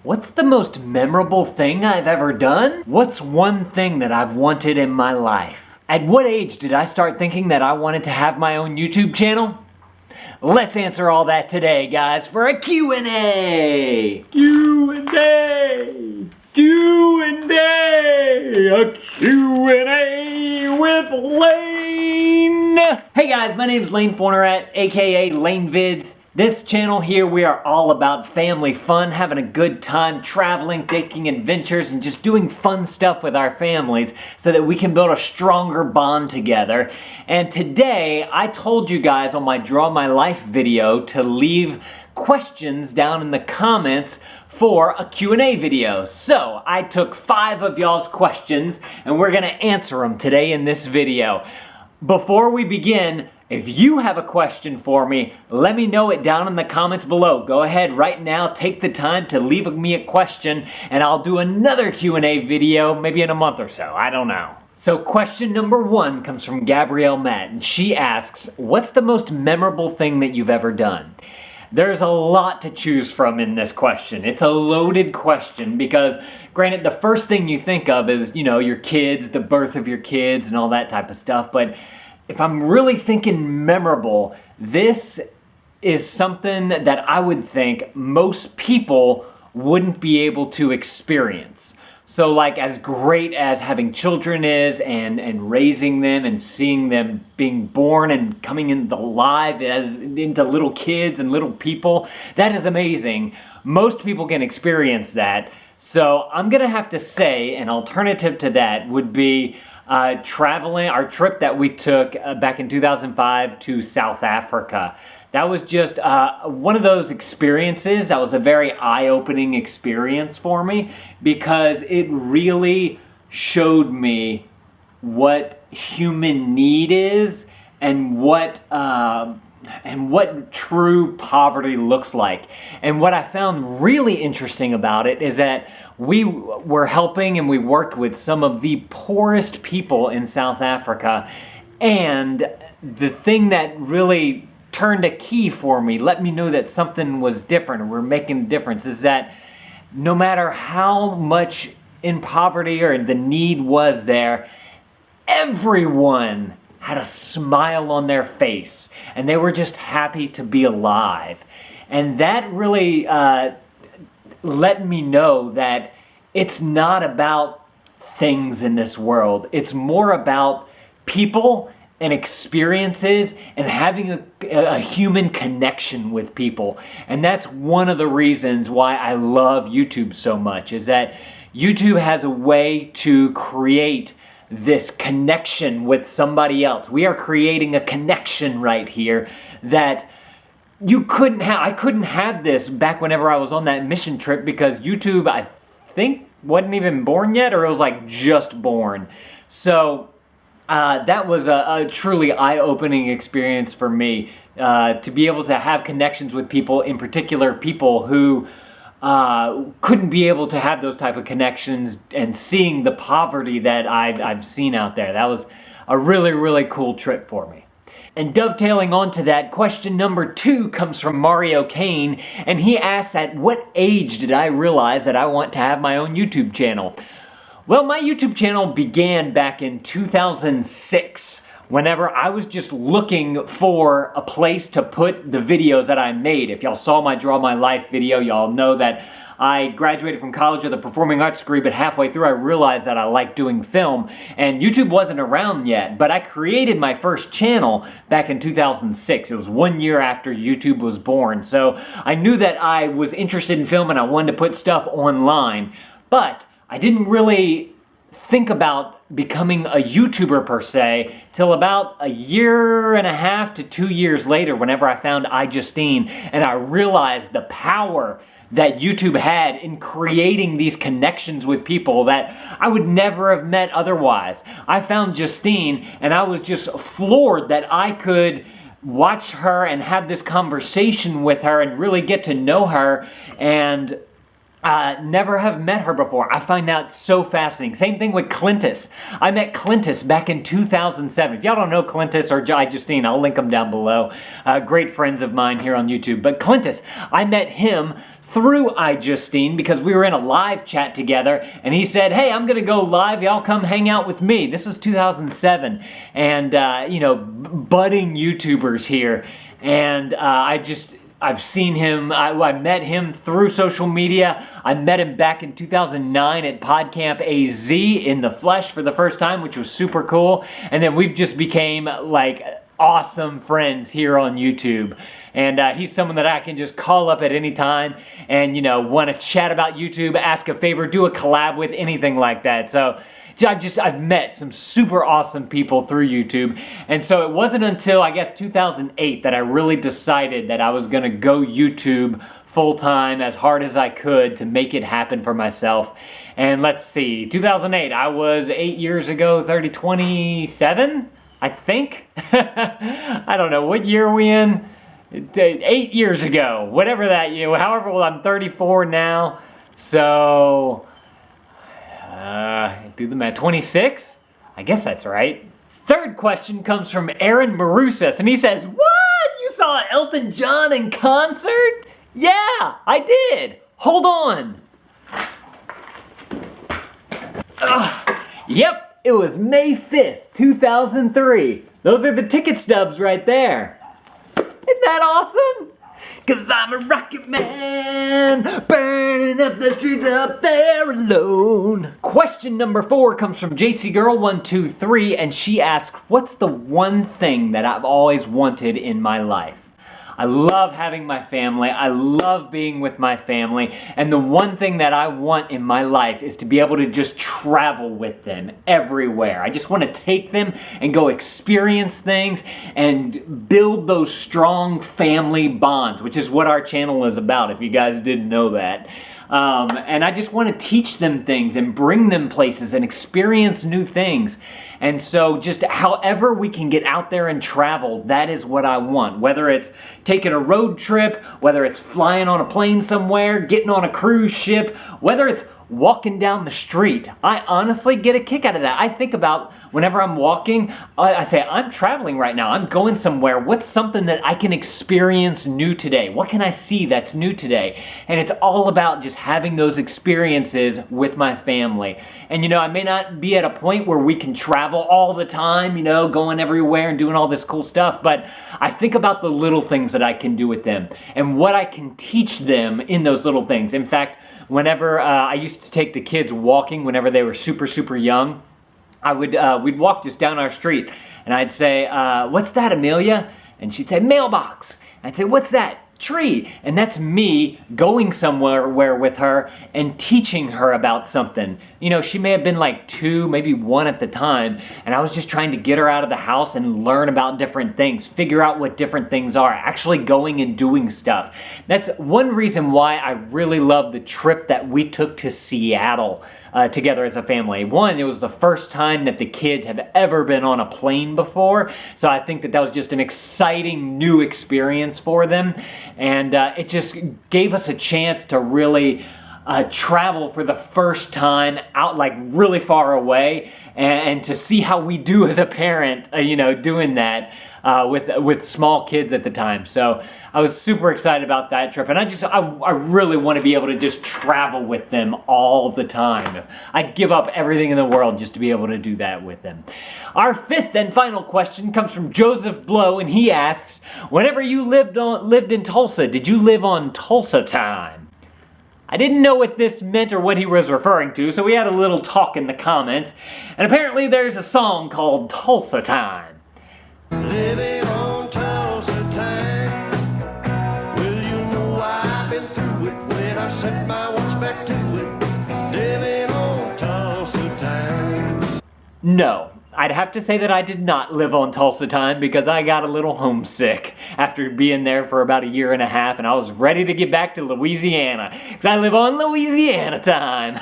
What's the most memorable thing I've ever done? What's one thing that I've wanted in my life? At what age did I start thinking that I wanted to have my own YouTube channel? Let's answer all that today, guys, for a Q&A! Q&A! Q&A! A Q&A with Lane! Hey guys, my name is Lane Fornerat, aka LaneVids. This channel here, we are all about family fun, having a good time, traveling, taking adventures, and just doing fun stuff with our families so that we can build a stronger bond together. And today, I told you guys on my Draw My Life video to leave questions down in the comments for a Q&A video. So, I took 5 of y'all's questions, and we're gonna answer them today in this video. Before we begin, if you have a question for me, let me know it down in the comments below. Go ahead right now, take the time to leave me a question, and I'll do another Q&A video maybe in a month or so. I don't know. So question number 1 comes from Gabrielle Matt, and she asks, what's the most memorable thing that you've ever done? There's a lot to choose from in this question. It's a loaded question because, granted, the first thing you think of is, you know, your kids, the birth of your kids and all that type of stuff. But if I'm really thinking memorable, this is something that I would think most people wouldn't be able to experience. So like, as great as having children is and raising them and seeing them being born and coming into life into little kids and little people, that is amazing. Most people can experience that. So I'm gonna have to say an alternative to that would be traveling, our trip that we took back in 2005 to South Africa. That was just one of those experiences that was a very eye-opening experience for me because it really showed me what human need is and what true poverty looks like. And what I found really interesting about it is that we were helping and we worked with some of the poorest people in South Africa. And the thing that really turned a key for me, let me know that something was different and we're making a difference, is that no matter how much in poverty or the need was there, everyone had a smile on their face and they were just happy to be alive. And that really let me know that it's not about things in this world. It's more about people and experiences and having a human connection with people. And that's one of the reasons why I love YouTube so much, is that YouTube has a way to create this connection with somebody else. We are creating a connection right here that you couldn't have. I couldn't have this back whenever I was on that mission trip because YouTube, I think, wasn't even born yet, or it was like just born. So that was a truly eye-opening experience for me, to be able to have connections with people, in particular people who couldn't be able to have those type of connections, and seeing the poverty that I've seen out there. That was a really, really cool trip for me. And dovetailing onto that, question number 2 comes from Mario Kane, and he asks, at what age did I realize that I want to have my own YouTube channel? Well, my YouTube channel began back in 2006. Whenever I was just looking for a place to put the videos that I made. If y'all saw my Draw My Life video, y'all know that I graduated from college with a performing arts degree, but halfway through I realized that I liked doing film, and YouTube wasn't around yet, but I created my first channel back in 2006. It was 1 year after YouTube was born, so I knew that I was interested in film and I wanted to put stuff online, but I didn't really think about becoming a YouTuber per se till about 1.5 to 2 years later, whenever I found iJustine, and I realized the power that YouTube had in creating these connections with people that I would never have met otherwise. I found Justine and I was just floored that I could watch her and have this conversation with her and really get to know her, and Never have met her before. I find that so fascinating. Same thing with Clintus. I met Clintus back in 2007. If y'all don't know Clintus or Justine, I'll link them down below. Great friends of mine here on YouTube. But Clintus, I met him through Justine because we were in a live chat together and he said, hey, I'm gonna go live, y'all come hang out with me. This is 2007 and you know, budding YouTubers here. And I've seen him, I met him through social media. I met him back in 2009 at PodCamp AZ in the flesh for the first time, which was super cool. And then we've just became like awesome friends here on YouTube. And he's someone that I can just call up at any time and, you know, want to chat about YouTube, ask a favor, do a collab with, anything like that. So I've met some super awesome people through YouTube. And so it wasn't until, I guess, 2008 that I really decided that I was going to go YouTube full-time as hard as I could to make it happen for myself. And let's see, 2008, I was 8 years ago, 27, I think. I don't know, what year are we in? 8 years ago, whatever that year, however, well, I'm 34 now. So do the math, 26? I guess that's right. Third question comes from Aaron Marusas, and he says, what? You saw Elton John in concert? Yeah, I did. Hold on. Yep, it was May 5th, 2003. Those are the ticket stubs right there. Isn't that awesome? 'Cause I'm a rocket man, burning up the streets up there alone. Question number 4 comes from JCGirl123, and she asks, what's the one thing that I've always wanted in my life? I love having my family. I love being with my family. And the one thing that I want in my life is to be able to just travel with them everywhere. I just want to take them and go experience things and build those strong family bonds, which is what our channel is about, if you guys didn't know that. And I just want to teach them things and bring them places and experience new things. And so just however we can get out there and travel, that is what I want. Whether it's taking a road trip, whether it's flying on a plane somewhere, getting on a cruise ship, whether it's walking down the street. I honestly get a kick out of that. I think about whenever I'm walking, I say, I'm traveling right now. I'm going somewhere. What's something that I can experience new today? What can I see that's new today? And it's all about just having those experiences with my family. And you know, I may not be at a point where we can travel all the time, you know, going everywhere and doing all this cool stuff, but I think about the little things that I can do with them and what I can teach them in those little things. In fact, whenever I used to take the kids walking whenever they were super young, we'd walk just down our street and I'd say, what's that, Amelia? And she'd say, mailbox. I'd say, what's that? Tree. And that's me going somewhere with her and teaching her about something. You know, she may have been like 2, maybe 1 at the time, and I was just trying to get her out of the house and learn about different things, figure out what different things are, actually going and doing stuff. That's one reason why I really love the trip that we took to Seattle together as a family. One, it was the first time that the kids have ever been on a plane before, so I think that was just an exciting new experience for them. And it just gave us a chance to really travel for the first time out like really far away and to see how we do as a parent, you know, doing that with small kids at the time. So I was super excited about that trip, and I really want to be able to just travel with them all the time. I'd give up everything in the world just to be able to do that with them. Our 5th and final question comes from Joseph Blow, and he asks, whenever you lived in Tulsa, did you live on Tulsa time? I didn't know what this meant or what he was referring to, so we had a little talk in the comments, and apparently there's a song called Tulsa Time. Living on Tulsa time. Well, you know I've been through it when I set my watch back to it. Living on Tulsa time. No. I'd have to say that I did not live on Tulsa time because I got a little homesick after being there for about a year and a half, and I was ready to get back to Louisiana because I live on Louisiana time.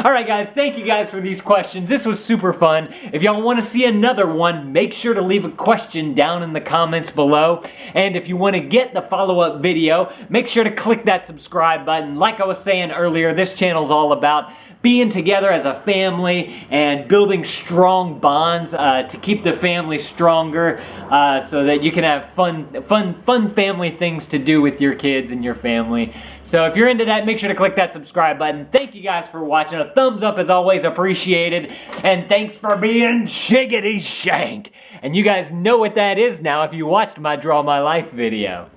All right, guys, thank you guys for these questions. This was super fun. If y'all want to see another one, make sure to leave a question down in the comments below. And if you want to get the follow-up video, make sure to click that subscribe button. Like I was saying earlier, this channel is all about being together as a family and building strong bonds to keep the family stronger, so that you can have fun family things to do with your kids and your family. So if you're into that, make sure to click that subscribe button. Thank you guys for watching. A thumbs up is always appreciated. And thanks for being shiggity shank. And you guys know what that is now if you watched my Draw My Life video.